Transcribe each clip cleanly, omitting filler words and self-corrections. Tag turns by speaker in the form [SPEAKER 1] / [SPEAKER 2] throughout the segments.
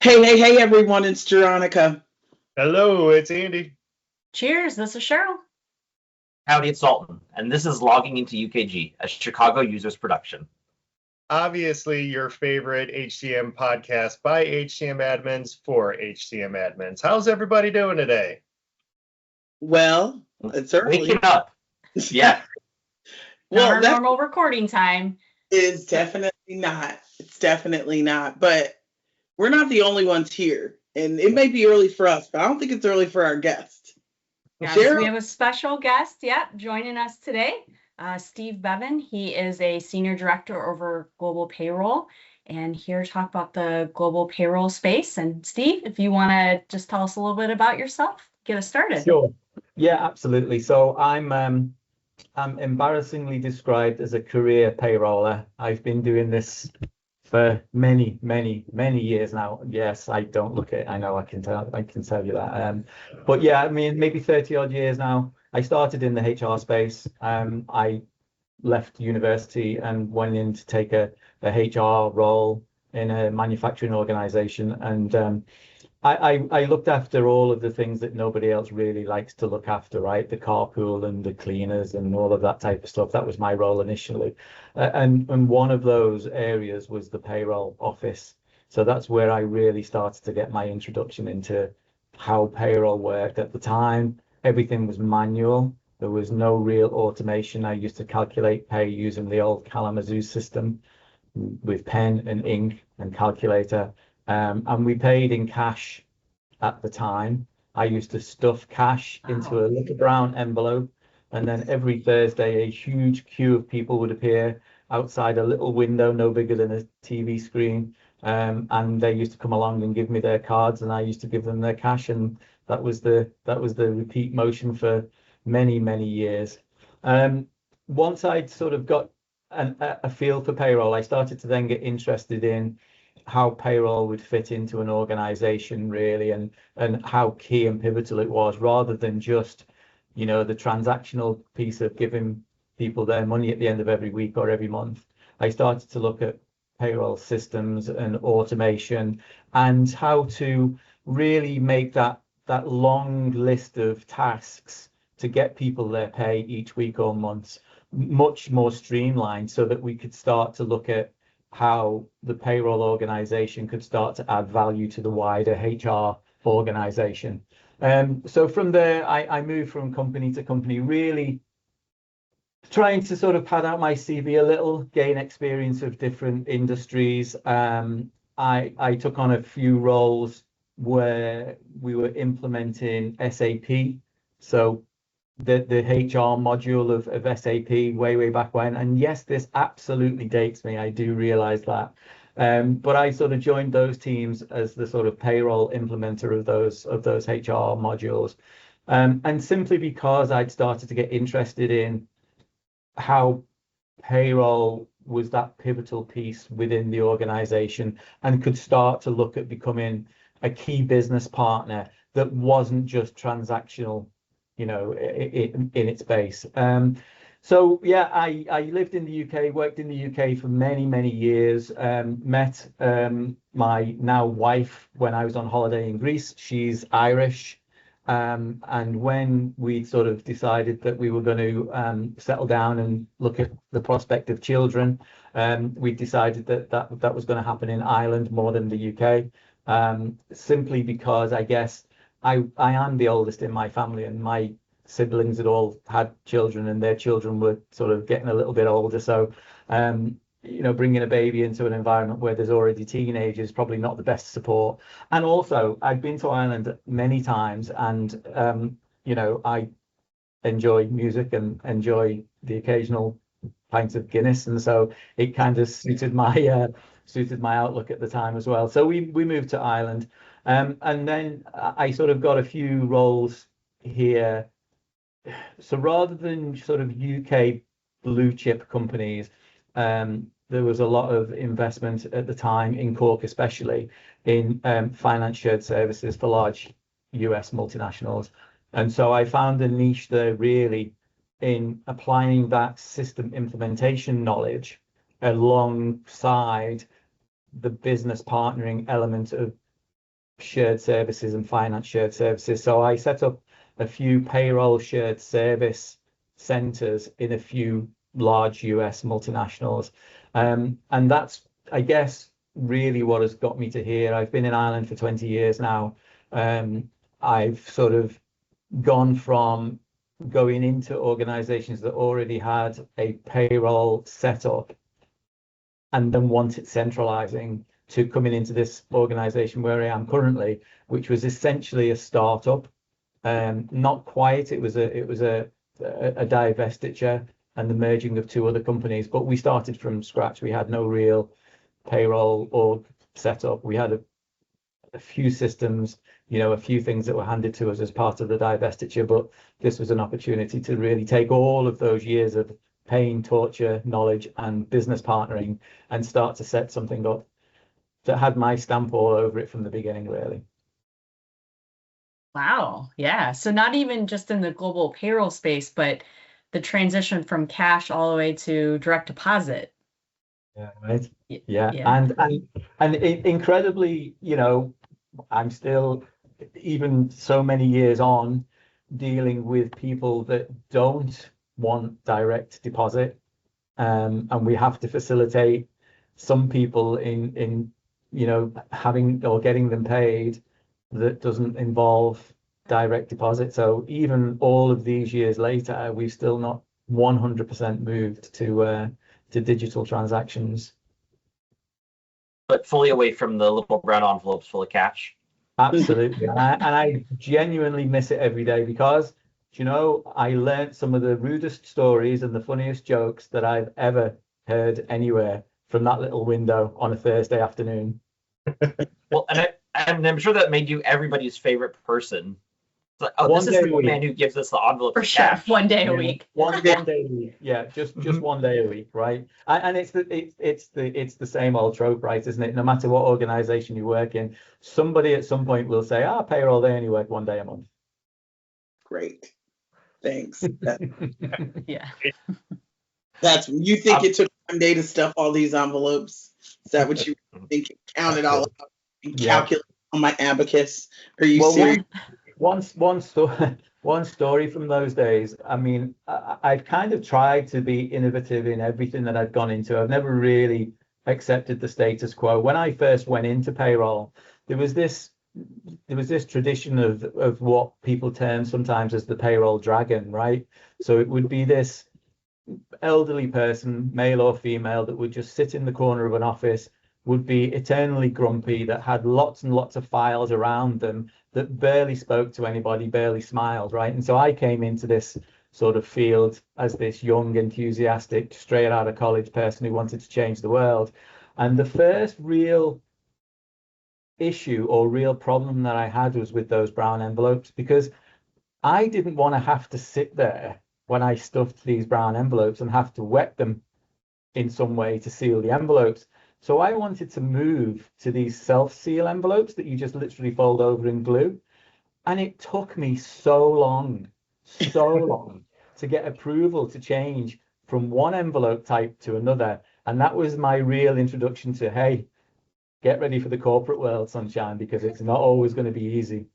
[SPEAKER 1] Hey, everyone, it's Jeronica.
[SPEAKER 2] Hello, it's Andy.
[SPEAKER 3] Cheers, this is Cheryl.
[SPEAKER 4] Howdy, it's Sultan, and this is Logging into UKG, a Chicago Users production.
[SPEAKER 2] Obviously, your favorite HCM podcast by HCM admins for HCM admins. How's everybody doing today?
[SPEAKER 1] Well, it's early.
[SPEAKER 4] Waking up. Yeah.
[SPEAKER 3] Not our normal recording time.
[SPEAKER 1] Is definitely not. It's definitely not. But we're not the only ones here. And it may be early for us, but I don't think it's early for our guest.
[SPEAKER 3] Yes, we have a special guest, joining us today. Steve Bevan. He is a senior director over Global Payroll and here to talk about the global payroll space. And Steve, if you want to just tell us a little bit about yourself, get us started.
[SPEAKER 5] Sure. Yeah, absolutely. So I'm embarrassingly described as a career payroller. I've been doing this for many years now. Yes, I don't look it. I know I can tell you that. But yeah, I mean, maybe 30 odd years now. I started in the HR space. I left university and went in to take a HR role in a manufacturing organization. And I looked after all of the things that nobody else really likes to look after, right? The carpool and the cleaners and all of that type of stuff. That was my role initially. And one of those areas was the payroll office. So that's where I really started to get my introduction into how payroll worked. At the time, everything was manual. There was no real automation. I used to calculate pay using the old Kalamazoo system with pen and ink and calculator. And we paid in cash at the time. I used to stuff cash into a little brown envelope, and then every Thursday, a huge queue of people would appear outside a little window no bigger than a TV screen. And they used to come along and give me their cards, and I used to give them their cash, and that was the repeat motion for many years. Once I'd sort of got a feel for payroll, I started to then get interested in how payroll would fit into an organization really, and how key and pivotal it was, rather than just, the transactional piece of giving people their money at the end of every week or every month. I started to look at payroll systems and automation and how to really make that long list of tasks to get people their pay each week or month much more streamlined, so that we could start to look at how the payroll organization could start to add value to the wider HR organization. So from there, I moved from company to company, really trying to sort of pad out my CV a little, gain experience of different industries. I took on a few roles where we were implementing SAP. So the HR module of SAP way back when. And yes, this absolutely dates me. I do realize that. But I sort of joined those teams as the sort of payroll implementer of those HR modules. And simply because I'd started to get interested in how payroll was that pivotal piece within the organization, and could start to look at becoming a key business partner that wasn't just transactional, in its base. So yeah, I lived in the UK, worked in the UK for many years. Met my now wife when I was on holiday in Greece. She's Irish. And when we sort of decided that we were going to settle down and look at the prospect of children, we decided that was going to happen in Ireland more than the UK, simply because I guess I am the oldest in my family, and my siblings had all had children, and their children were sort of getting a little bit older. So, bringing a baby into an environment where there's already teenagers, probably not the best support. And also, I'd been to Ireland many times, and I enjoy music and enjoy the occasional pints of Guinness, and so it kind of suited my outlook at the time as well. So we moved to Ireland, and then I sort of got a few roles here. So rather than sort of UK blue chip companies, there was a lot of investment at the time in Cork, especially in finance shared services for large US multinationals. And so I found a niche there really in applying that system implementation knowledge alongside the business partnering element of shared services and finance shared services. So I set up a few payroll shared service centers in a few large US multinationals. And that's, I guess, really what has got me to here. I've been in Ireland for 20 years now. I've sort of gone from going into organizations that already had a payroll set up and then wanted centralizing to coming into this organization where I am currently, which was essentially a startup. Not quite. It was a divestiture and the merging of two other companies, but we started from scratch. We had no real payroll org set up. We had a few systems, a few things that were handed to us as part of the divestiture, but this was an opportunity to really take all of those years of pain, torture, knowledge, and business partnering and start to set something up that had my stamp all over it from the beginning, really.
[SPEAKER 3] Wow. Yeah. So not even just in the global payroll space, but the transition from cash all the way to direct deposit.
[SPEAKER 5] Yeah, right.
[SPEAKER 3] Yeah.
[SPEAKER 5] Yeah.
[SPEAKER 3] Yeah.
[SPEAKER 5] And incredibly, I'm still, even so many years on, dealing with people that don't want direct deposit. And we have to facilitate some people in having or getting them paid that doesn't involve direct deposit. So even all of these years later, we've still not 100% moved to digital transactions.
[SPEAKER 4] But fully away from the little brown envelopes full of cash.
[SPEAKER 5] Absolutely. And I genuinely miss it every day because, I learned some of the rudest stories and the funniest jokes that I've ever heard anywhere from that little window on a Thursday afternoon.
[SPEAKER 4] Well, and I'm sure that made you everybody's favorite person. It's like,
[SPEAKER 5] One
[SPEAKER 4] this is
[SPEAKER 5] day
[SPEAKER 4] the
[SPEAKER 5] a week.
[SPEAKER 4] man who gives us the envelope
[SPEAKER 3] For
[SPEAKER 4] of
[SPEAKER 3] sure.
[SPEAKER 4] cash.
[SPEAKER 3] One day a week.
[SPEAKER 5] One day a week. Yeah, just one day a week, right? And it's the same old trope, right? Isn't it? No matter what organization you work in, somebody at some point will say, payroll, they only work one day a month.
[SPEAKER 1] Great. Thanks.
[SPEAKER 3] Yeah.
[SPEAKER 1] That's you think it took one day to stuff all these envelopes? Is that what you think? Count it all out and calculate on my abacus? Are you serious?
[SPEAKER 5] One story from those days. I mean, I've kind of tried to be innovative in everything that I've gone into. I've never really accepted the status quo. When I first went into payroll, there was this tradition of what people term sometimes as the payroll dragon, right? So it would be this elderly person, male or female, that would just sit in the corner of an office, would be eternally grumpy, that had lots and lots of files around them, that barely spoke to anybody, barely smiled, right? And so I came into this sort of field as this young, enthusiastic, straight out of college person who wanted to change the world. And the first real issue or real problem that I had was with those brown envelopes, because I didn't want to have to sit there when I stuffed these brown envelopes and have to wet them in some way to seal the envelopes. So I wanted to move to these self-seal envelopes that you just literally fold over and glue. And it took me so long to get approval to change from one envelope type to another. And that was my real introduction to, hey, get ready for the corporate world, sunshine, because it's not always going to be easy.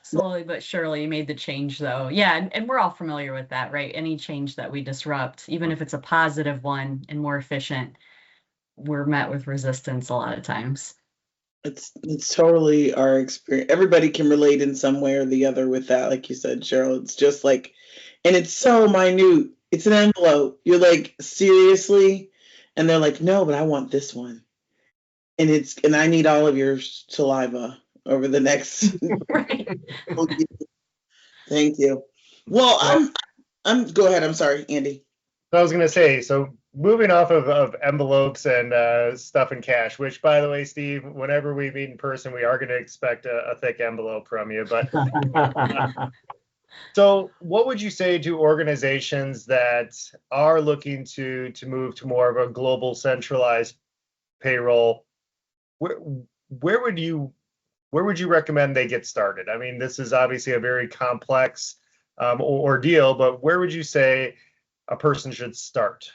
[SPEAKER 3] Slowly but surely you made the change though. Yeah, and we're all familiar with that, right? Any change that we disrupt, even if it's a positive one and more efficient, we're met with resistance a lot of times.
[SPEAKER 1] It's totally our experience. Everybody can relate in some way or the other with that, like you said, Cheryl. It's just like, and it's so minute. It's an envelope. You're like, seriously? And they're like, no, but I want this one. And I need all of your saliva over the next.
[SPEAKER 3] Right.
[SPEAKER 1] Thank you. Well, I'm go ahead. I'm sorry, Andy.
[SPEAKER 2] I was going to say, so moving off of envelopes and stuff in cash, which, by the way, Steve, whenever we meet in person, we are going to expect a thick envelope from you. But so what would you say to organizations that are looking to move to more of a global centralized payroll? Where would you recommend they get started? I mean, this is obviously a very complex ordeal, but where would you say a person should start?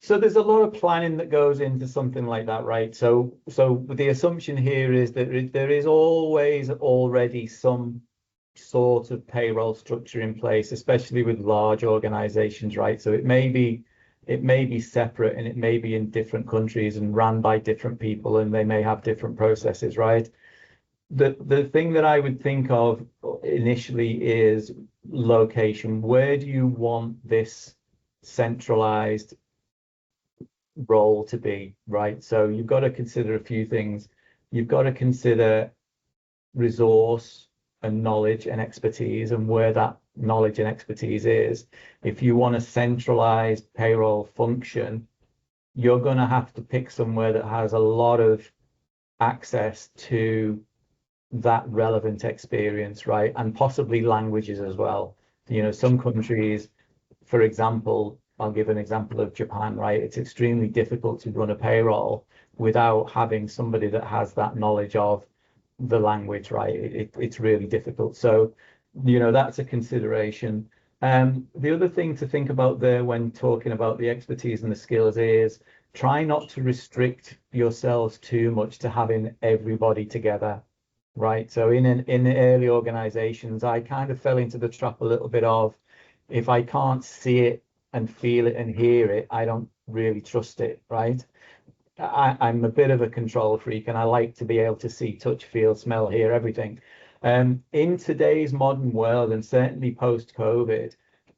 [SPEAKER 5] So there's a lot of planning that goes into something like that, right? So the assumption here is that there is always already some sort of payroll structure in place, especially with large organizations, right? So it may be separate and it may be in different countries and run by different people, and they may have different processes, right? The thing that I would think of initially is location. Where do you want this centralized role to be, right? So you've got to consider a few things. You've got to consider resource and knowledge and expertise and where that knowledge and expertise is. If you want a centralized payroll function, you're going to have to pick somewhere that has a lot of access to that relevant experience, right? And possibly languages as well. You know, some countries, for example, I'll give an example of Japan, right? It's extremely difficult to run a payroll without having somebody that has that knowledge of the language, right? It's really difficult. So, you know, that's a consideration. The other thing to think about there when talking about the expertise and the skills is try not to restrict yourselves too much to having everybody together, right? So in the early organizations, I kind of fell into the trap a little bit of if I can't see it and feel it and hear it, I don't really trust it, right? I'm a bit of a control freak and I like to be able to see, touch, feel, smell, hear everything. In today's modern world, and certainly post-COVID,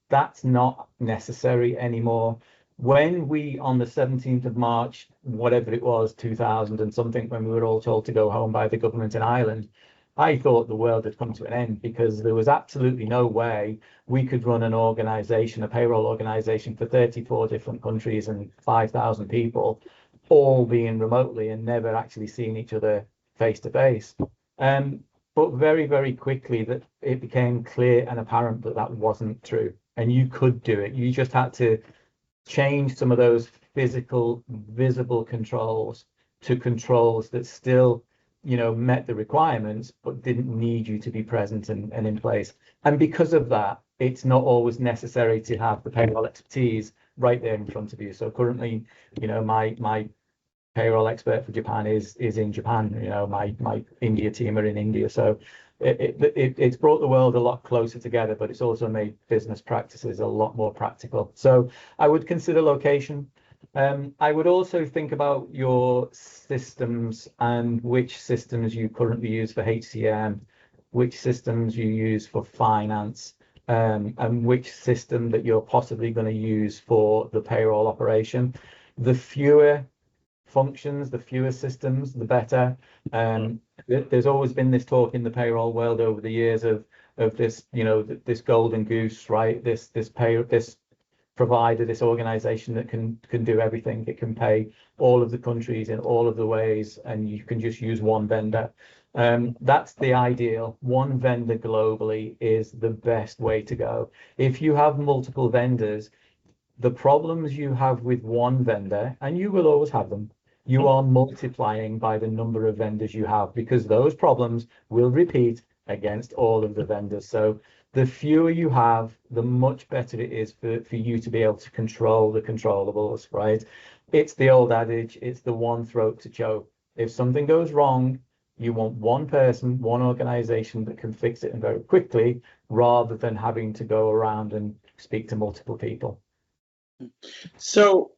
[SPEAKER 5] that's not necessary anymore. When we, on the 17th of March, whatever it was, 2000 and something, when we were all told to go home by the government in Ireland, I thought the world had come to an end because there was absolutely no way we could run an organization, a payroll organization for 34 different countries and 5,000 people, all being remotely and never actually seeing each other face to face. But very, very quickly that it became clear and apparent that that wasn't true. And you could do it. You just had to change some of those physical, visible controls to controls that still, you know, met the requirements, but didn't need you to be present and in place. And because of that, it's not always necessary to have the payroll expertise right there in front of you. So currently, you know, my payroll expert for Japan is in Japan. You know, my India team are in India. So it's brought the world a lot closer together, but it's also made business practices a lot more practical. So I would consider location. I would also think about your systems and which systems you currently use for HCM, which systems you use for finance, and which system that you're possibly going to use for the payroll operation. The fewer functions, the fewer systems, the better. There's always been this talk in the payroll world over the years of this, you know, this golden goose, right? This provider, this organization that can do everything. It can pay all of the countries in all of the ways, and you can just use one vendor. That's the ideal. One vendor globally is the best way to go. If you have multiple vendors, the problems you have with one vendor, and you will always have them, you are multiplying by the number of vendors you have because those problems will repeat against all of the vendors. So the fewer you have, the much better it is for you to be able to control the controllables, right? It's the old adage, it's the one throat to choke. If something goes wrong, you want one person, one organization that can fix it and very quickly, rather than having to go around and speak to multiple people.
[SPEAKER 1] So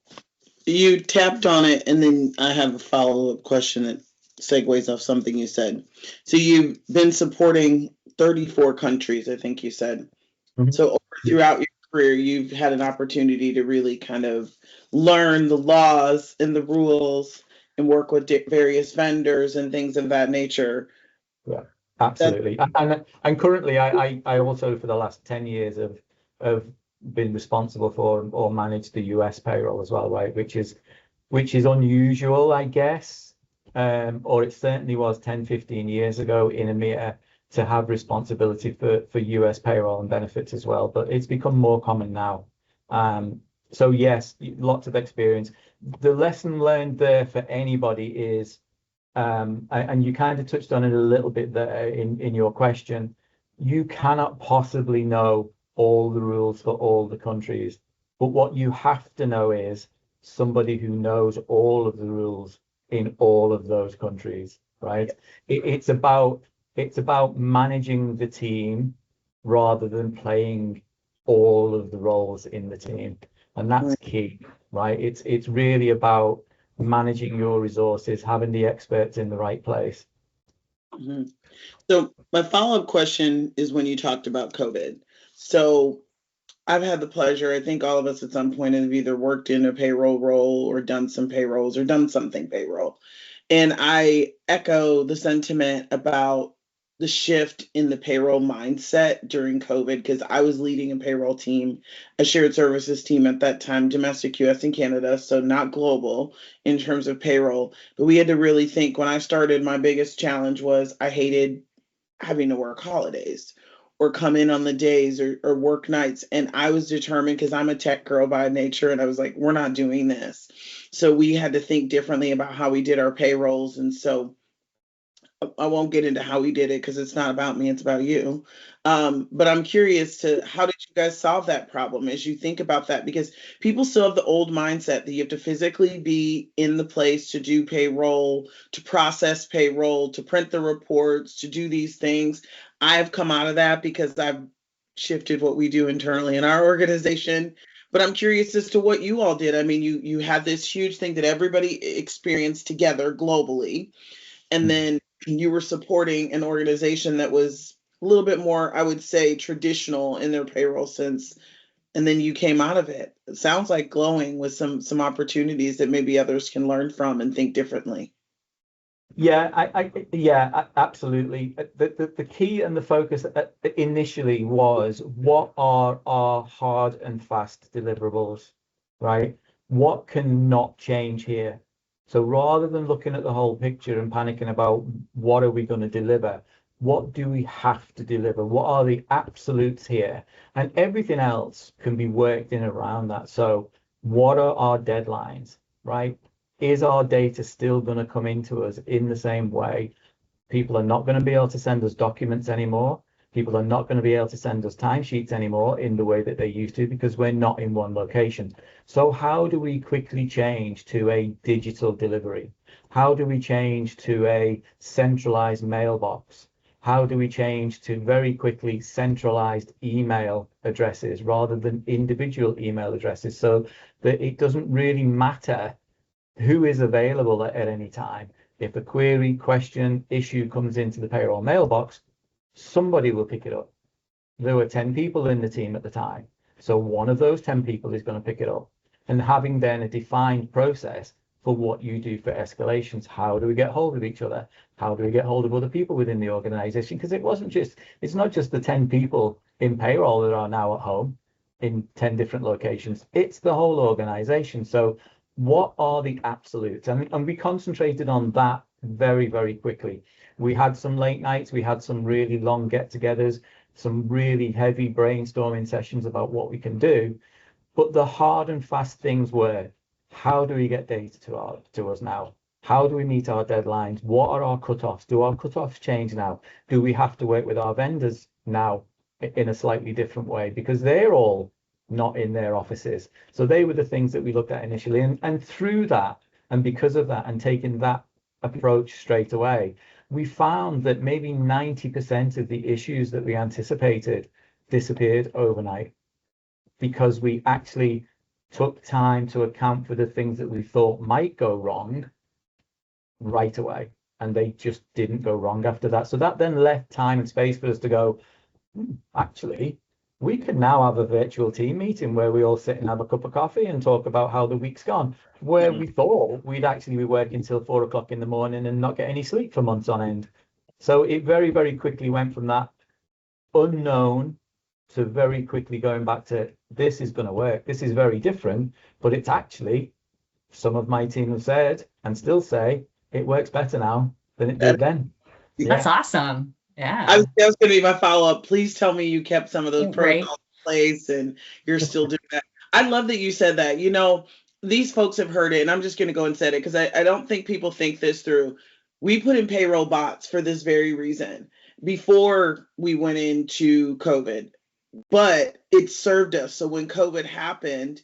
[SPEAKER 1] you tapped on it, and then I have a follow-up question that segues off something you said. So you've been supporting 34 countries, I think you said. Mm-hmm. So throughout your career, you've had an opportunity to really kind of learn the laws and the rules and work with various vendors and things of that nature.
[SPEAKER 5] Yeah, absolutely. And currently, I also for the last 10 years have been responsible for or managed the US payroll as well, right? Which is unusual, I guess, or it certainly was 10, 15 years ago in EMEA to have responsibility for US payroll and benefits as well, but it's become more common now. So yes, lots of experience. The lesson learned there for anybody is, and you kind of touched on it a little bit there in your question, you cannot possibly know all the rules for all the countries. But what you have to know is somebody who knows all of the rules in all of those countries, right? It's about managing the team rather than playing all of the roles in the team. And that's key, right? It's really about managing your resources, having the experts in the right place.
[SPEAKER 1] Mm-hmm. So my follow-up question is when you talked about COVID. So I've had the pleasure, I think all of us at some point have either worked in a payroll role or done some payrolls or done something payroll. And I echo the sentiment about the shift in the payroll mindset during COVID because I was leading a payroll team, a shared services team at that time, domestic US and Canada, so not global in terms of payroll. But we had to really think when I started, my biggest challenge was I hated having to work holidays or come in on the days or work nights. And I was determined because I'm a tech girl by nature. And I was like, we're not doing this. So we had to think differently about how we did our payrolls. And so I won't get into how we did it because it's not about me, it's about you. But I'm curious to how did you guys solve that problem as you think about that? Because people still have the old mindset that you have to physically be in the place to do payroll, to process payroll, to print the reports, to do these things. I've come out of that because I've shifted what we do internally in our organization. But I'm curious as to what you all did. I mean, you had this huge thing that everybody experienced together globally, and then you were supporting an organization that was a little bit more, I would say, traditional in their payroll sense, and then you came out of it. It sounds like glowing with some opportunities that maybe others can learn from and think differently.
[SPEAKER 5] Yeah, absolutely. The key and the focus initially was what are our hard and fast deliverables, right? What can not change here? So rather than looking at the whole picture and panicking about what are we going to deliver, what do we have to deliver? What are the absolutes here? And everything else can be worked in around that. So what are our deadlines, right? Is our data still going to come into us in the same way? People are not going to be able to send us documents anymore. People are not going to be able to send us timesheets anymore in the way that they used to because we're not in one location. So how do we quickly change to a digital delivery? How do we change to a centralized mailbox? How do we change to very quickly centralized email addresses rather than individual email addresses so that it doesn't really matter who is available at any time? If a query, question, issue comes into the payroll mailbox, somebody will pick it up. There were 10 people in the team at the time. So one of those 10 people is going to pick it up. And having then a defined process for what you do for escalations. How do we get hold of each other? How do we get hold of other people within the organization? Because it's not just the 10 people in payroll that are now at home in 10 different locations. It's the whole organization. So what are the absolutes? And we concentrated on that very, very quickly. We had some late nights, we had some really long get-togethers, some really heavy brainstorming sessions about what we can do. But the hard and fast things were, how do we get data to us now? How do we meet our deadlines? What are our cutoffs? Do our cutoffs change now? Do we have to work with our vendors now in a slightly different way? Because they're all not in their offices. So they were the things that we looked at initially. And through that, and because of that, and taking that approach straight away, we found that maybe 90% of the issues that we anticipated disappeared overnight because we actually took time to account for the things that we thought might go wrong right away. And they just didn't go wrong after that. So that then left time and space for us to go, actually, we can now have a virtual team meeting where we all sit and have a cup of coffee and talk about how the week's gone, where we thought we'd actually be working till 4 o'clock in the morning and not get any sleep for months on end. So it very, very quickly went from that unknown to very quickly going back to this is going to work. This is very different, but it's actually, some of my team have said and still say it works better now than it did then.
[SPEAKER 3] That's awesome. Yeah.
[SPEAKER 1] That was going to be my follow-up. Please tell me you kept some of those
[SPEAKER 3] Right.
[SPEAKER 1] protocols in place and you're still doing that. I love that you said that. You know, these folks have heard it, and I'm just going to go and say it because I don't think people think this through. We put in payroll bots for this very reason before we went into COVID, but it served us. So when COVID happened,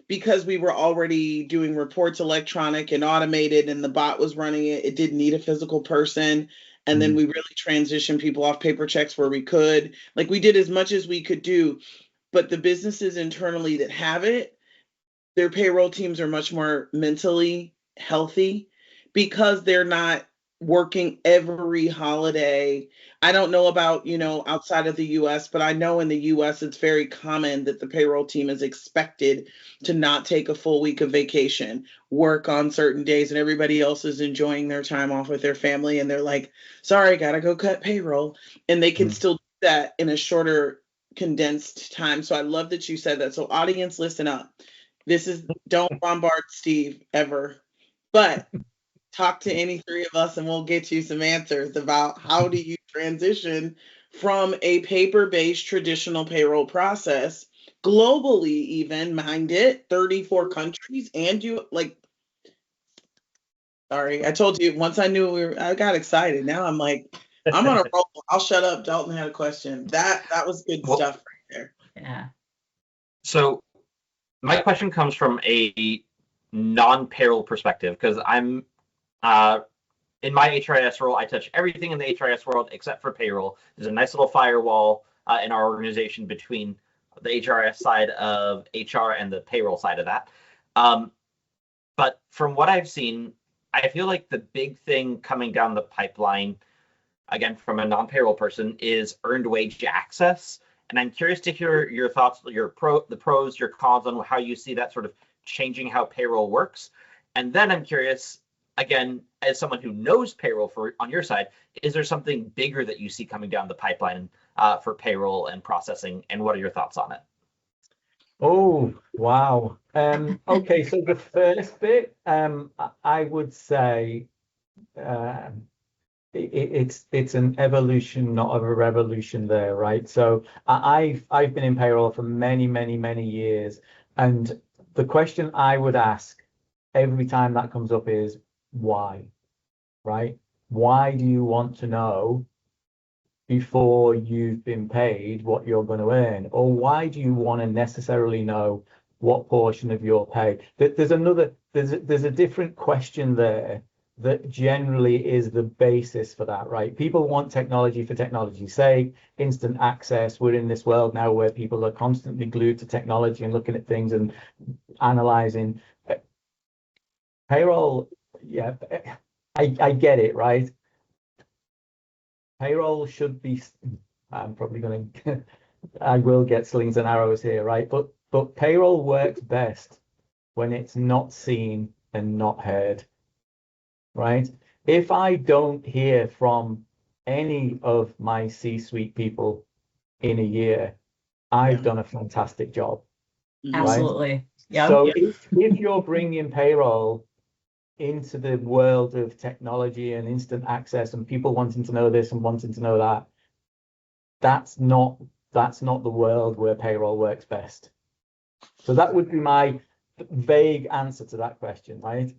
[SPEAKER 1] because we were already doing reports electronic and automated and the bot was running it, it didn't need a physical person. And then we really transitioned people off paper checks where we could. Like we did as much as we could do, but the businesses internally that have it, their payroll teams are much more mentally healthy because they're not working every holiday. I don't know about, outside of the US, but I know in the US it's very common that the payroll team is expected to not take a full week of vacation, work on certain days, and everybody else is enjoying their time off with their family. And they're like, sorry, gotta go cut payroll. And they can still do that in a shorter, condensed time. So I love that you said that. So, audience, listen up. Don't bombard Steve ever, but talk to any three of us and we'll get you some answers about how do you transition from a paper-based traditional payroll process globally, even, mind it, 34 countries, and sorry, I told you once I knew I got excited. Now I'm like, I'm on a roll. I'll shut up. Dalton had a question. That was good stuff right there.
[SPEAKER 3] Yeah.
[SPEAKER 4] So my question comes from a non-payroll perspective because I'm in my HRIS role, I touch everything in the HRIS world except for payroll. There's a nice little firewall in our organization between the HRIS side of HR and the payroll side of that. But from what I've seen, I feel like the big thing coming down the pipeline, again, from a non-payroll person, is earned wage access. And I'm curious to hear your thoughts, the pros, your cons on how you see that sort of changing how payroll works. And then I'm curious, again, as someone who knows payroll on your side, is there something bigger that you see coming down the pipeline for payroll and processing? And what are your thoughts on it?
[SPEAKER 5] Oh, wow. Okay, so the first bit, I would say it's an evolution, not of a revolution there, right? So I've been in payroll for many, many, many years, and the question I would ask every time that comes up is why, right? Why do you want to know before you've been paid what you're going to earn? Or why do you want to necessarily know what portion of your pay? There's a different question there that generally is the basis for that, right? People want technology for technology's sake, instant access. We're in this world now where people are constantly glued to technology and looking at things and analyzing. Payroll, yeah, I get it, right? Payroll should be, I'm probably going to, I will get slings and arrows here, right? But payroll works best when it's not seen and not heard, right? If I don't hear from any of my C-suite people in a year, I've done a fantastic job, right?
[SPEAKER 3] Absolutely. Yeah.
[SPEAKER 5] So if you're bringing payroll into the world of technology and instant access and people wanting to know this and wanting to know that, that's not the world where payroll works best. So that would be my vague answer to that question, right?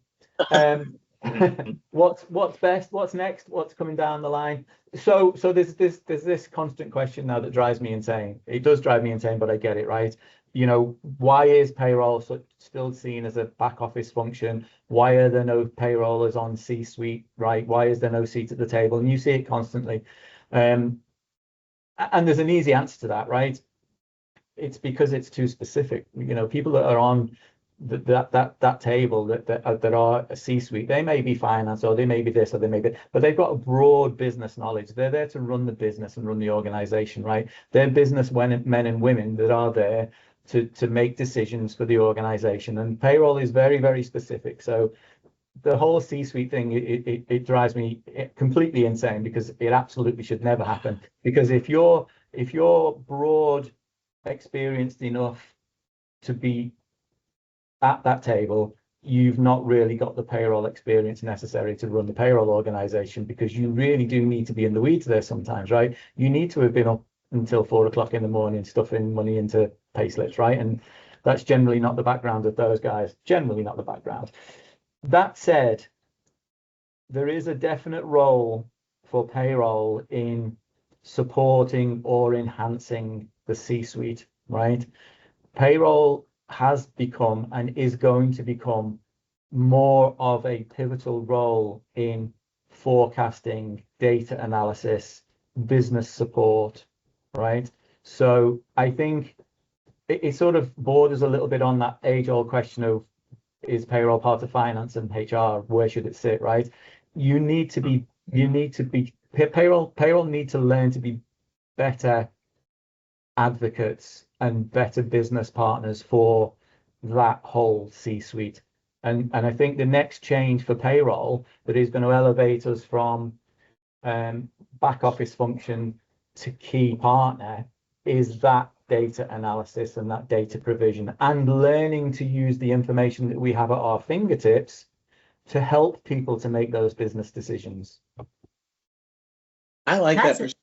[SPEAKER 5] What's best? What's next? What's coming down the line? So there's this constant question now that drives me insane. It does drive me insane, but I get it, right? Why is payroll still seen as a back office function? Why are there no payrollers on C-suite, right? Why is there no seat at the table? And you see it constantly. And there's an easy answer to that, right? It's because it's too specific. People that are on that table that are a C-suite, they may be finance or they may be this or they may be, but they've got a broad business knowledge. They're there to run the business and run the organization, right? They're business men and women that are there to make decisions for the organization. And payroll is very, very specific. So the whole C-suite thing, it drives me completely insane because it absolutely should never happen. Because if you're broad, experienced enough to be at that table, you've not really got the payroll experience necessary to run the payroll organization, because you really do need to be in the weeds there sometimes, right? You need to have been up until 4 o'clock in the morning stuffing money into pay slips, right? And that's generally not the background of those guys, generally not the background. That said, there is a definite role for payroll in supporting or enhancing the C-suite, right? Payroll has become and is going to become more of a pivotal role in forecasting, data analysis, business support, right? So I think it sort of borders a little bit on that age-old question of, is payroll part of finance and HR? Where should it sit, right? Payroll need to learn to be better advocates and better business partners for that whole C-suite. And I think the next change for payroll that is going to elevate us from back office function to key partner is that data analysis and that data provision, and learning to use the information that we have at our fingertips to help people to make those business decisions.
[SPEAKER 1] I like that.
[SPEAKER 3] That's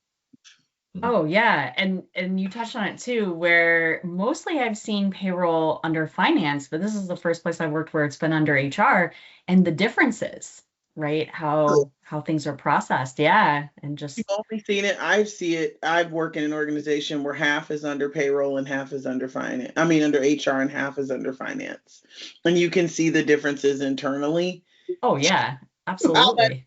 [SPEAKER 3] Oh yeah, and you touched on it too, where mostly I've seen payroll under finance, but this is the first place I've worked where it's been under HR, and the differences, right? How things are processed, yeah, and just
[SPEAKER 1] You've only seen it. I see it. I've worked in an organization where half is under payroll and half is under finance. I mean, under HR and half is under finance, and you can see the differences internally.
[SPEAKER 3] oh yeah, absolutely.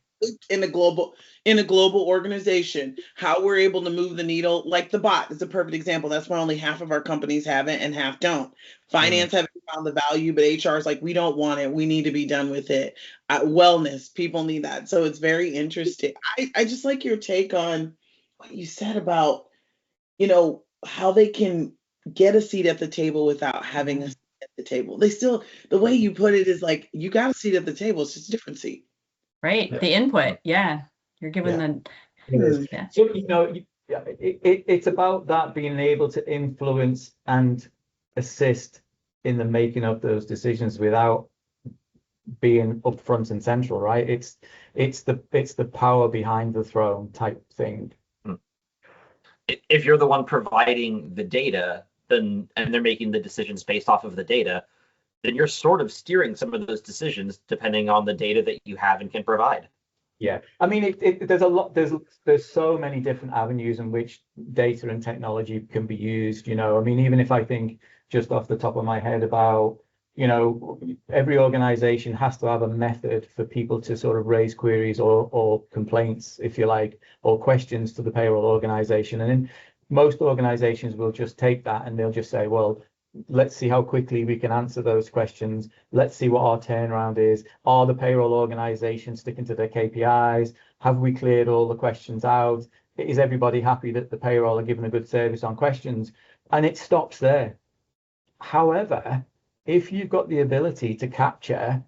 [SPEAKER 1] In a global organization, how we're able to move the needle, like the bot is a perfect example. That's why only half of our companies have it and half don't. Finance haven't found the value, but HR is like, we don't want it, we need to be done with it. Wellness, people need that. So it's very interesting. I just like your take on what you said about, how they can get a seat at the table without having a seat at the table. They still, the way you put it is like, you got a seat at the table, it's just a different seat.
[SPEAKER 3] Right, the input, yeah, you're given the
[SPEAKER 5] Yeah. So it's about that, being able to influence and assist in the making of those decisions without being up front and central, right? It's the power behind the throne type thing.
[SPEAKER 4] If you're the one providing the data, and they're making the decisions based off of the data, then you're sort of steering some of those decisions depending on the data that you have and can provide.
[SPEAKER 5] Yeah, I mean, there's so many different avenues in which data and technology can be used. I mean, even if I think just off the top of my head about, every organization has to have a method for people to sort of raise queries or complaints, if you like, or questions to the payroll organization. And then most organizations will just take that and they'll just say, well, let's see how quickly we can answer those questions. Let's see what our turnaround is. Are the payroll organizations sticking to their KPIs? Have we cleared all the questions out? Is everybody happy that the payroll are giving a good service on questions? And it stops there. However, if you've got the ability to capture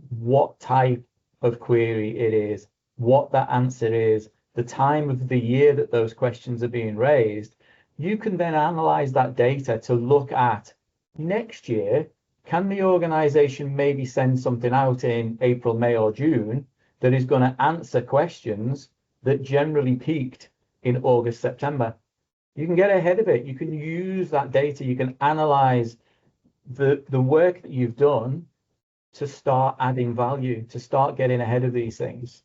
[SPEAKER 5] what type of query it is, what that answer is, the time of the year that those questions are being raised, you can then analyze that data to look at next year, can the organization maybe send something out in April, May, or June that is going to answer questions that generally peaked in August, September? You can get ahead of it. You can use that data. You can analyze the work that you've done to start adding value, to start getting ahead of these things.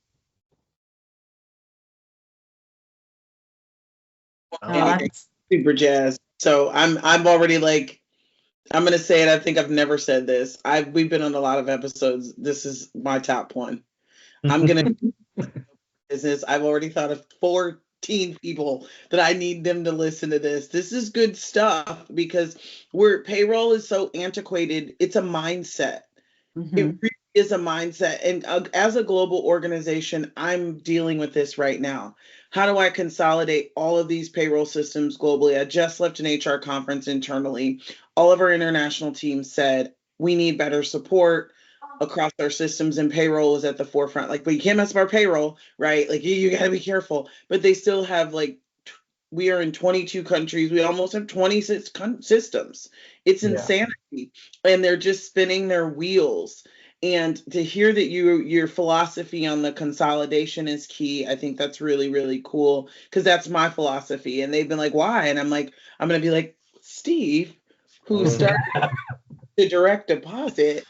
[SPEAKER 1] Super jazzed. So I'm already like, I'm gonna say it. I think I've never said this. We've been on a lot of episodes. This is my top one. I'm gonna business. I've already thought of 14 people that I need them to listen to this. This is good stuff because payroll is so antiquated. It's a mindset. It really is a mindset. And as a global organization, I'm dealing with this right now. How do I consolidate all of these payroll systems globally? I just left an HR conference internally. All of our international teams said, we need better support across our systems, and payroll is at the forefront. Like, but you can't mess up our payroll, right? Like, you got to be careful. But they still have, like, we are in 22 countries. We almost have 26 systems. It's insanity. And they're just spinning their wheels. And to hear that your philosophy on the consolidation is key, I think that's really, really cool, because that's my philosophy. And they've been like, why? And I'm like, I'm going to be like, Steve, who started the direct deposit,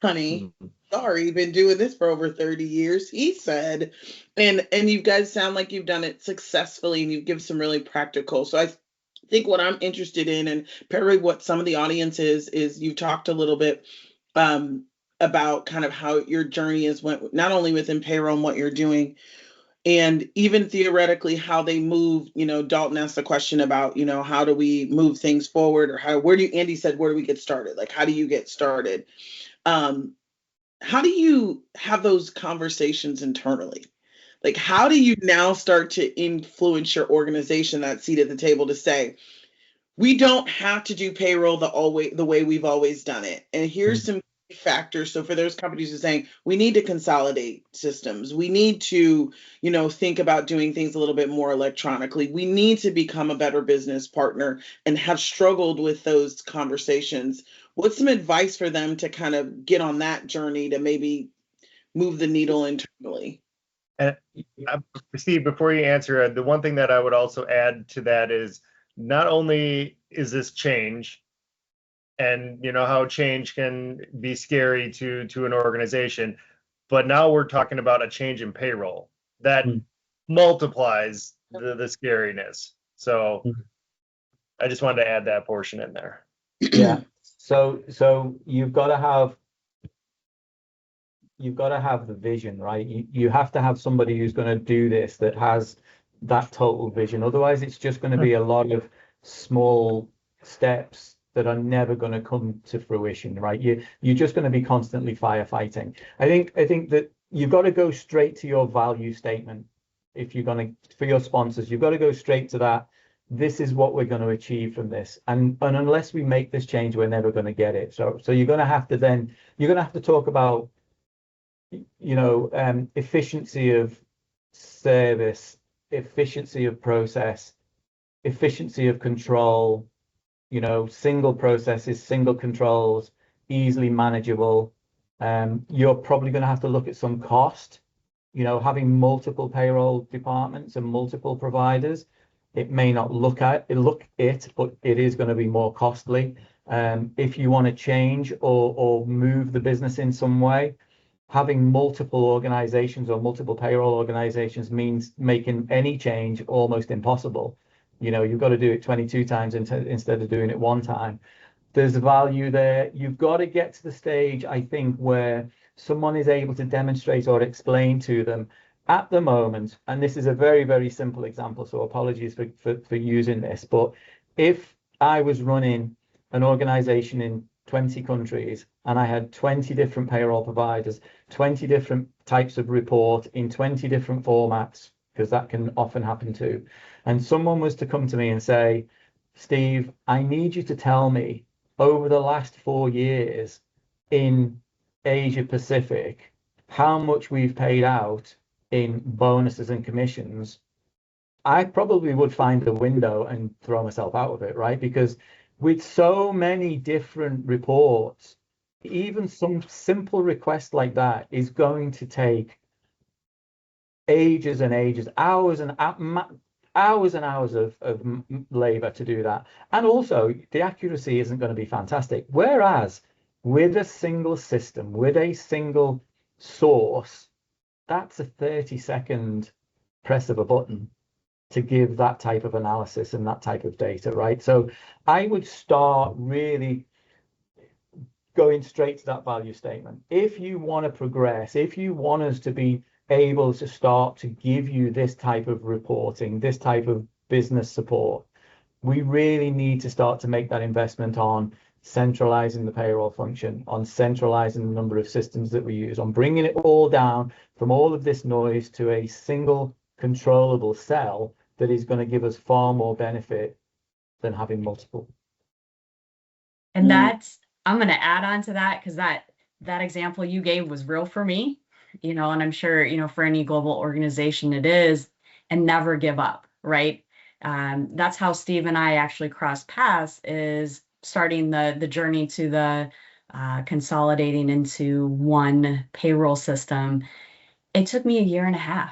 [SPEAKER 1] honey, sorry, been doing this for over 30 years, he said. And you guys sound like you've done it successfully, and you give some really practical. So I think what I'm interested in, and Perry, what some of the audience is you've talked a little bit about kind of how your journey is went, not only within payroll and what you're doing, and even theoretically how they move. Dalton asked a question about, how do we move things forward, or Andy said, where do we get started? Like, how do you get started? How do you have those conversations internally? Like, how do you now start to influence your organization, that seat at the table, to say, we don't have to do payroll the way we've always done it. And here's some factors. So for those companies who are saying, we need to consolidate systems. We need to, think about doing things a little bit more electronically. We need to become a better business partner, and have struggled with those conversations. What's some advice for them to kind of get on that journey to maybe move the needle internally?
[SPEAKER 2] And Steve, before you answer, the one thing that I would also add to that is, not only is this change, and how change can be scary to an organization, but now we're talking about a change in payroll that multiplies the scariness. So I just wanted to add that portion in there.
[SPEAKER 5] Yeah. So you've got to have the vision, right? You have to have somebody who's going to do this, that has that total vision. Otherwise, it's just going to be a lot of small steps that are never going to come to fruition, right? You're just going to be constantly firefighting. I think that you've got to go straight to your value statement. If you're going to, for your sponsors, you've got to go straight to that. This is what we're going to achieve from this, and unless we make this change, we're never going to get it. So you're going to have to talk about, efficiency of service, efficiency of process, efficiency of control, single processes, single controls, easily manageable. You're probably going to have to look at some cost, having multiple payroll departments and multiple providers. It may not look it, but it is going to be more costly. If you want to change or move the business in some way, having multiple organizations or multiple payroll organizations means making any change almost impossible. You've got to do it 22 times instead of doing it one time. There's value there. You've got to get to the stage, I think, where someone is able to demonstrate or explain to them at the moment, and this is a very, very simple example, so apologies for using this, but if I was running an organization in 20 countries and I had 20 different payroll providers, 20 different types of report in 20 different formats, because that can often happen too, and someone was to come to me and say, Steve, I need you to tell me over the last 4 years in Asia Pacific how much we've paid out in bonuses and commissions, I probably would find a window and throw myself out of it, right? Because with so many different reports, even some simple request like that is going to take ages and ages, hours and hours of labor to do that. And also the accuracy isn't going to be fantastic. Whereas with a single system, with a single source, that's a 30-second press of a button to give that type of analysis and that type of data, right? So I would start really going straight to that value statement. If you want to progress, if you want us to be able to start to give you this type of reporting, this type of business support, we really need to start to make that investment on centralizing the payroll function, on centralizing the number of systems that we use, on bringing it all down from all of this noise to a single controllable cell that is going to give us far more benefit than having multiple.
[SPEAKER 3] And I'm going to add on to that, because that example you gave was real for me, and I'm sure, for any global organization it is, and never give up, right? That's how Steve and I actually crossed paths, is starting the journey to the consolidating into one payroll system. It took me 1.5 years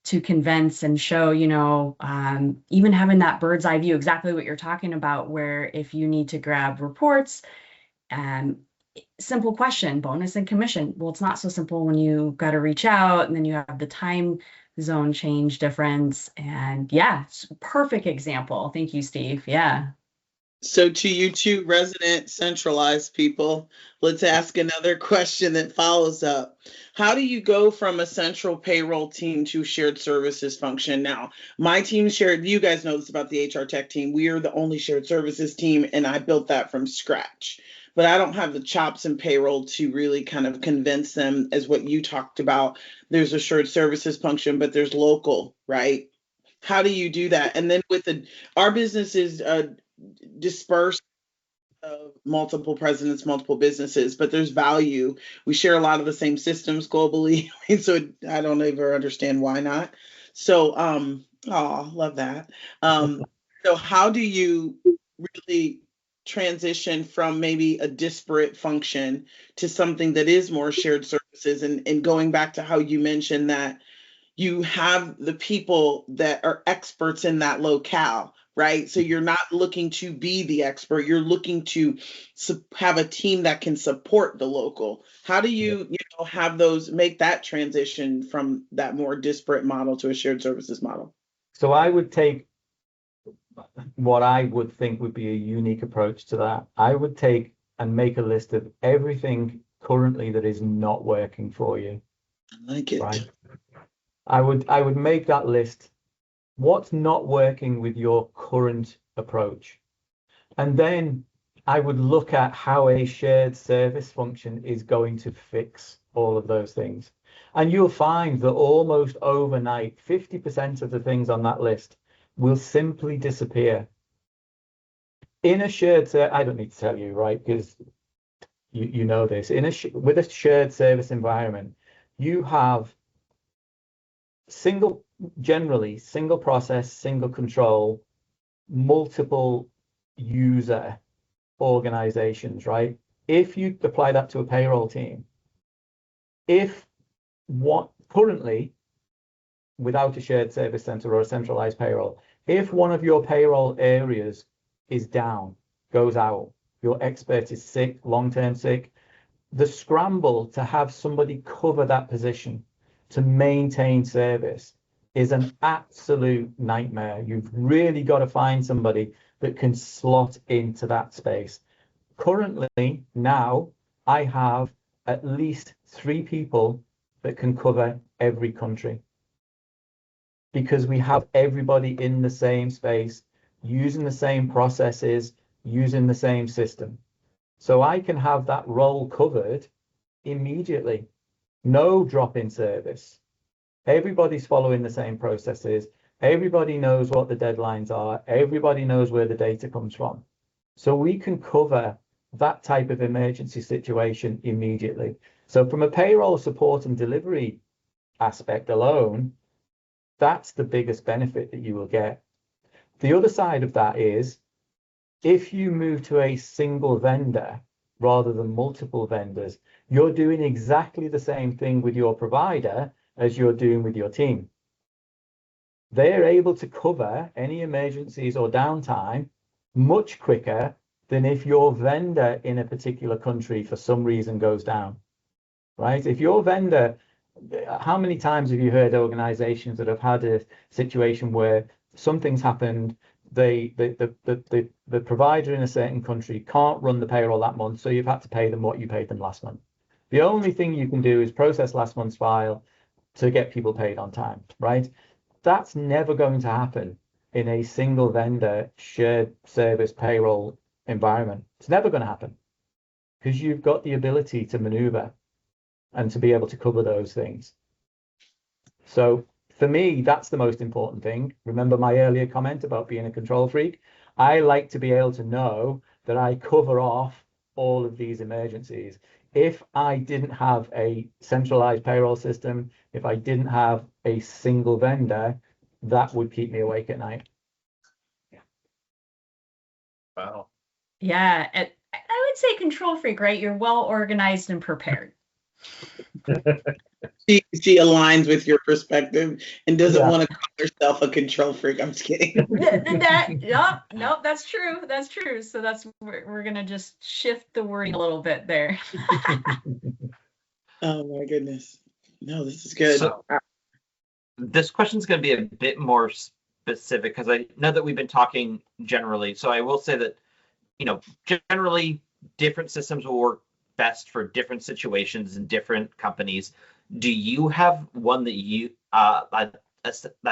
[SPEAKER 3] to convince and show, even having that bird's eye view, exactly what you're talking about, where if you need to grab reports, simple question, bonus and commission. Well, it's not so simple when you got to reach out, and then you have the time zone change difference. And yeah, perfect example. Thank you, Steve. Yeah.
[SPEAKER 1] So to you two resident centralized people, let's ask another question that follows up. How do you go from a central payroll team to shared services function? Now, my team shared, you guys know this about the HR tech team. We are the only shared services team, and I built that from scratch. But I don't have the chops in payroll to really kind of convince them, as what you talked about. There's a shared services function, but there's local, right? How do you do that? And then with our business is dispersed of multiple presidents, multiple businesses, but there's value. We share a lot of the same systems globally, so I don't ever understand why not. So, love that. So how do you really transition from maybe a disparate function to something that is more shared services? And going back to how you mentioned that you have the people that are experts in that locale, right? So you're not looking to be the expert, you're looking to have a team that can support the local. How do you, have those, make that transition from that more disparate model to a shared services model?
[SPEAKER 5] So I would take what I would think would be a unique approach to that. I would take and make a list of everything currently that is not working for you.
[SPEAKER 1] I like it.
[SPEAKER 5] Right. I would make that list. What's not working with your current approach? And then I would look at how a shared service function is going to fix all of those things. And you'll find that almost overnight, 50% of the things on that list will simply disappear. In a shared service, I don't need to tell you, right? Because you know this. With a shared service environment, you have generally single process, single control, multiple user organizations, right? If you apply that to a payroll team, if what currently without a shared service center or a centralized payroll, if one of your payroll areas is down, goes out, your expert is sick, long-term sick, the scramble to have somebody cover that position to maintain service is an absolute nightmare. You've really got to find somebody that can slot into that space. Currently, now, I have at least 3 people that can cover every country because we have everybody in the same space, using the same processes, using the same system. So I can have that role covered immediately. No drop in service. Everybody's following the same processes. Everybody knows what the deadlines are. Everybody knows where the data comes from. So we can cover that type of emergency situation immediately. So from a payroll support and delivery aspect alone, that's the biggest benefit that you will get. The other side of that is if you move to a single vendor rather than multiple vendors, you're doing exactly the same thing with your provider as you're doing with your team. They're able to cover any emergencies or downtime much quicker than if your vendor in a particular country for some reason goes down, right? If your vendor, how many times have you heard organizations that have had a situation where something's happened, the provider in a certain country can't run the payroll that month, so you've had to pay them what you paid them last month. The only thing you can do is process last month's file to get people paid on time, right? That's never going to happen in a single vendor shared service payroll environment. It's never going to happen because you've got the ability to maneuver and to be able to cover those things. So for me, that's the most important thing. Remember my earlier comment about being a control freak? I like to be able to know that I cover off all of these emergencies. If I didn't have a centralized payroll system, if I didn't have a single vendor, that would keep me awake at night.
[SPEAKER 2] Wow.
[SPEAKER 3] Yeah, I would say control freak, right? You're well organized and prepared.
[SPEAKER 1] She aligns with your perspective and doesn't want to call herself a control freak. I'm just kidding.
[SPEAKER 3] No, that's true. That's true. So we're gonna just shift the wording a little bit there.
[SPEAKER 1] Oh my goodness. No, this is good.
[SPEAKER 4] So this question is going to be a bit more specific because I know that we've been talking generally. So I will say that, generally different systems will work best for different situations and different companies. Do you have one that you, that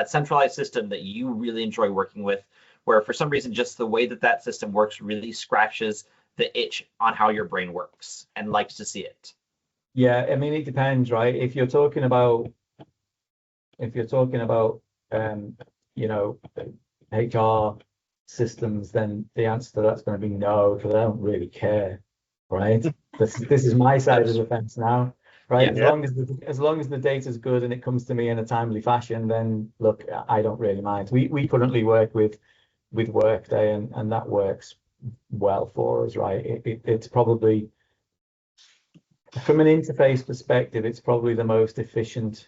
[SPEAKER 4] centralized system that you really enjoy working with, where for some reason just the way that system works really scratches the itch on how your brain works and likes to see it?
[SPEAKER 5] Yeah, I mean, it depends, right? If you're talking about HR systems, then the answer to that's going to be no, because I don't really care, right? This is my side of the fence now, right?
[SPEAKER 4] Yeah.
[SPEAKER 5] As long as the data's good and it comes to me in a timely fashion, then look, I don't really mind. We currently work with Workday, and that works well for us, right? It's probably, from an interface perspective, it's probably the most efficient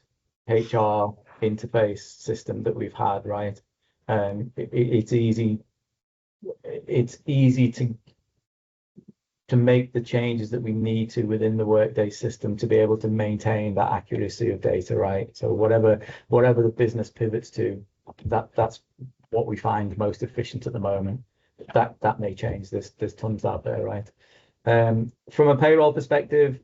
[SPEAKER 5] HR interface system that we've had, right? It's easy to make the changes that we need to within the Workday system to be able to maintain that accuracy of data, right? So whatever the business pivots to, that's what we find most efficient at the moment. That may change. There's tons out there, right? From a payroll perspective,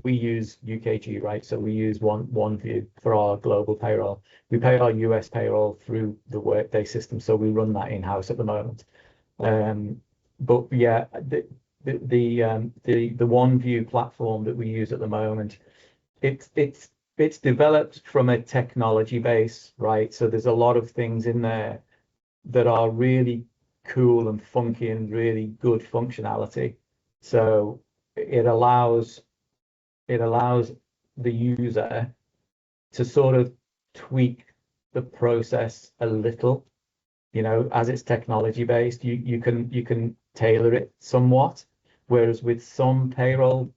[SPEAKER 5] we use UKG, right? So we use OneView for our global payroll. We pay our US payroll through the Workday system, so we run that in-house at the moment. But yeah, the OneView platform that we use at the moment, it's developed from a technology base, right? So there's a lot of things in there that are really cool and funky and really good functionality. So it allows the user to sort of tweak the process a little, as it's technology based. You can tailor it somewhat, whereas with some payroll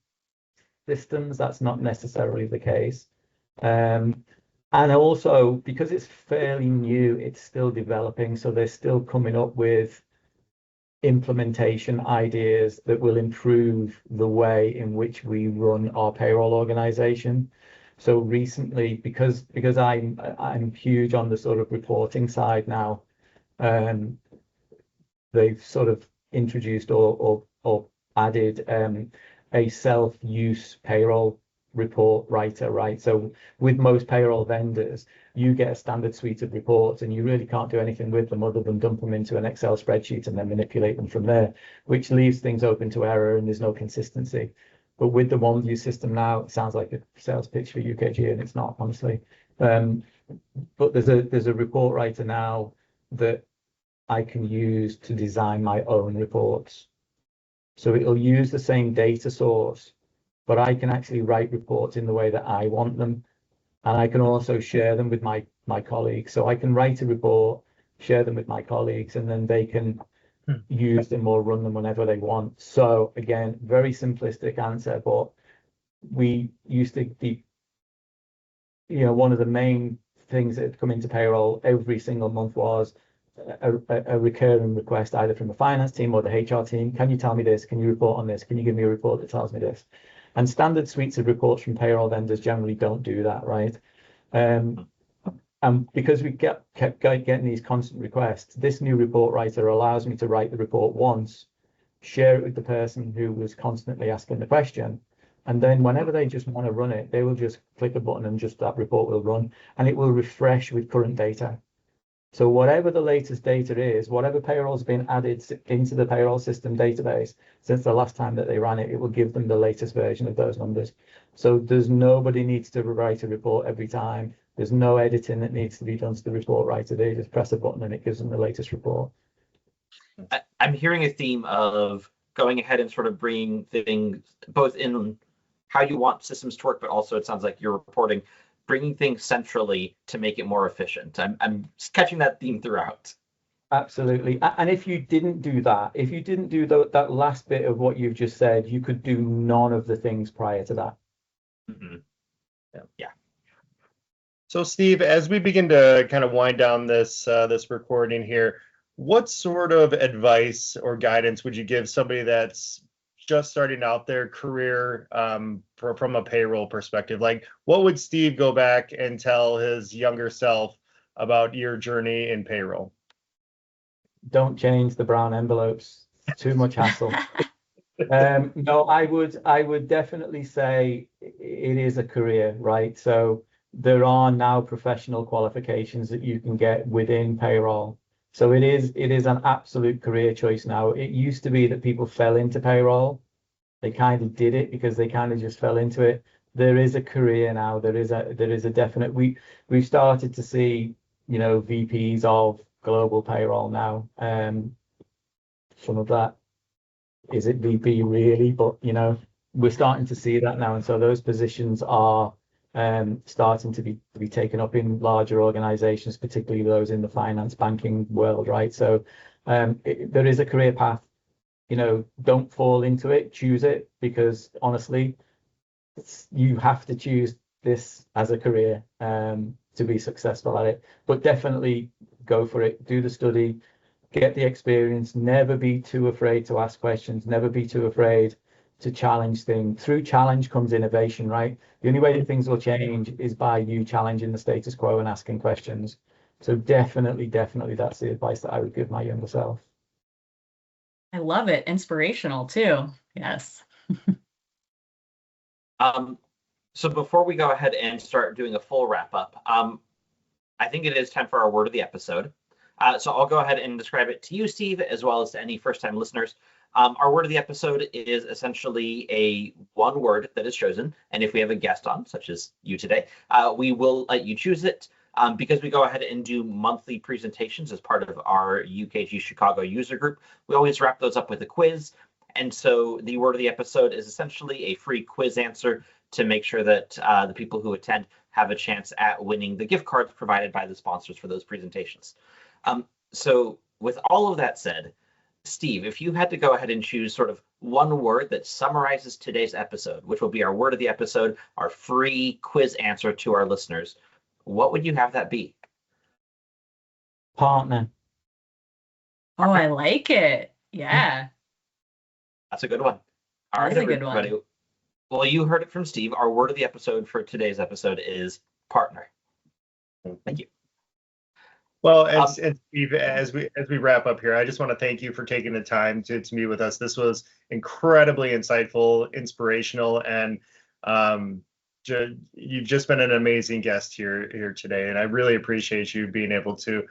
[SPEAKER 5] systems that's not necessarily the case. And also, because it's fairly new, it's still developing, so they're still coming up with implementation ideas that will improve the way in which we run our payroll organization. So recently, because I'm huge on the sort of reporting side now, they've sort of introduced or added a self-use payroll report writer, right? So with most payroll vendors, you get a standard suite of reports and you really can't do anything with them other than dump them into an Excel spreadsheet and then manipulate them from there, which leaves things open to error and there's no consistency. But with the OneView system now, it sounds like a sales pitch for UKG, and it's not, honestly. But there's a report writer now that I can use to design my own reports. So it'll use the same data source, but I can actually write reports in the way that I want them. And I can also share them with my colleagues. So I can write a report, share them with my colleagues, and then they can use them or run them whenever they want. So again, very simplistic answer, but we used to be, one of the main things that had come into payroll every single month was a recurring request, either from the finance team or the HR team. Can you tell me this? Can you report on this? Can you give me a report that tells me this? And standard suites of reports from payroll vendors generally don't do that, right? And because we kept getting these constant requests, this new report writer allows me to write the report once, share it with the person who was constantly asking the question, and then whenever they just want to run it, they will just click a button and just that report will run, and it will refresh with current data. So whatever the latest data is, whatever payroll's been added into the payroll system database since the last time that they ran it, it will give them the latest version of those numbers. So nobody needs to write a report every time. There's no editing that needs to be done to the report writer. They just press a button and it gives them the latest report.
[SPEAKER 4] I'm hearing a theme of going ahead and sort of bringing things both in how you want systems to work, but also it sounds like you're reporting, bringing things centrally to make it more efficient. I'm catching that theme throughout.
[SPEAKER 5] Absolutely. And if you didn't do that, if you didn't do that last bit of what you've just said, you could do none of the things prior to that.
[SPEAKER 4] Mm-hmm. Yeah.
[SPEAKER 2] So Steve, as we begin to kind of wind down this recording here, what sort of advice or guidance would you give somebody that's just starting out their career from a payroll perspective, like what would Steve go back and tell his younger self about your journey in payroll?
[SPEAKER 5] Don't change the brown envelopes. Too much hassle. No, I would definitely say it is a career, right? So there are now professional qualifications that you can get within payroll. So it is an absolute career choice now. It used to be that people fell into payroll. They kind of did it because they kind of just fell into it. There is a career now. There is a definite. We've started to see, VPs of global payroll now. Some of that, is it VP really? But we're starting to see that now, and so those positions are starting to be taken up in larger organizations, particularly those in the finance banking world, right? So there is a career path. Don't fall into it, choose it, because honestly, you have to choose this as a career to be successful at it. But definitely go for it, do the study, get the experience, never be too afraid to ask questions, never be too afraid to challenge things. Through challenge comes innovation, right? The only way that things will change is by you challenging the status quo and asking questions. So definitely that's the advice that I would give my younger self.
[SPEAKER 3] I love it. Inspirational too. Yes.
[SPEAKER 4] So before we go ahead and start doing a full wrap up, I think it is time for our word of the episode. So I'll go ahead and describe it to you, Steve, as well as to any first-time listeners. Our word of the episode is essentially a one word that is chosen. And if we have a guest on, such as you today, we will let you choose it. Because we go ahead and do monthly presentations as part of our UKG Chicago user group, we always wrap those up with a quiz. And so the word of the episode is essentially a free quiz answer to make sure that the people who attend have a chance at winning the gift cards provided by the sponsors for those presentations. So with all of that said, Steve, if you had to go ahead and choose sort of one word that summarizes today's episode, which will be our word of the episode, our free quiz answer to our listeners, what would you have that be?
[SPEAKER 5] Partner.
[SPEAKER 3] Oh, I like it. Yeah.
[SPEAKER 4] That's a good one. All right, everybody. Well, you heard it from Steve. Our word of the episode for today's episode is partner. Thank you.
[SPEAKER 2] Well, and Steve, as we wrap up here, I just want to thank you for taking the time to meet with us. This was incredibly insightful, inspirational, and you've just been an amazing guest here today. And I really appreciate you being able to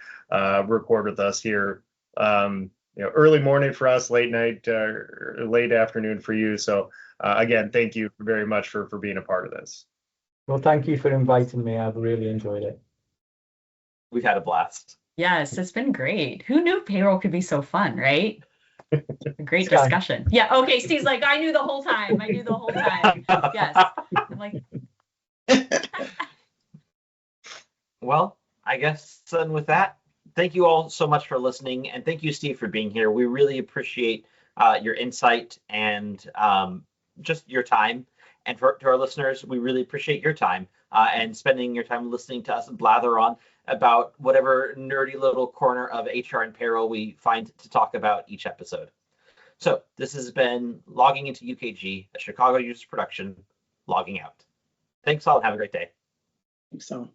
[SPEAKER 2] record with us here. Early morning for us, late night, late afternoon for you. So again, thank you very much for being a part of this.
[SPEAKER 5] Well, thank you for inviting me. I've really enjoyed it.
[SPEAKER 4] We've had a blast.
[SPEAKER 3] Yes, it's been great. Who knew payroll could be so fun, right? A great discussion. Yeah. Okay. Steve's like, I knew the whole time. Yes. I'm like.
[SPEAKER 4] Well, I guess then with that, thank you all so much for listening, and thank you, Steve, for being here. We really appreciate your insight and just your time. And to our listeners, we really appreciate your time and spending your time listening to us blather on about whatever nerdy little corner of HR and payroll we find to talk about each episode. So this has been Logging into UKG, a Chicago Users production, logging out. Thanks all and have a great day.
[SPEAKER 1] So.